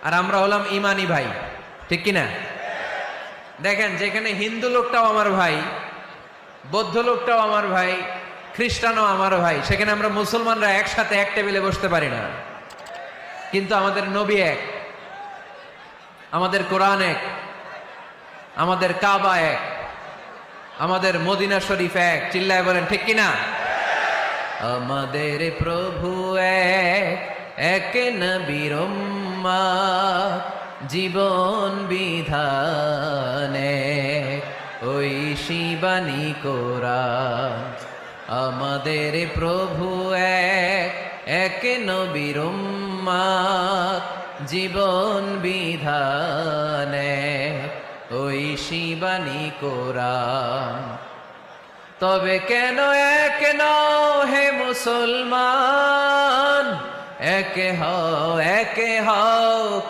আর আমরা হলাম ইমানি ভাই, ঠিক কিনা? দেখেন, যেখানে হিন্দু লোকটাও আমার ভাই, বৌদ্ধ লোকটাও আমার ভাই, খ্রিস্টানও আমার ভাই, সেখানে আমরা মুসলমানরা একসাথে এক টেবিলে বসতে পারি না। কিন্তু আমাদের নবী এক, আমাদের কোরআন এক, আমাদের কাবা এক, আমাদের মদিনা শরীফ এক। চিল্লায় বলেন ঠিক কিনা? আমাদের প্রভু এক, এক নবীর উম্মত, জীবন বিধানে ওই শিবানী কোরআন। আমাদের প্রভু এক, এক নবীর উম্মত, জীবন বিধানে ওই শিবানী কোরআন। তবে কেন এক নও হে মুসলমান, এক হও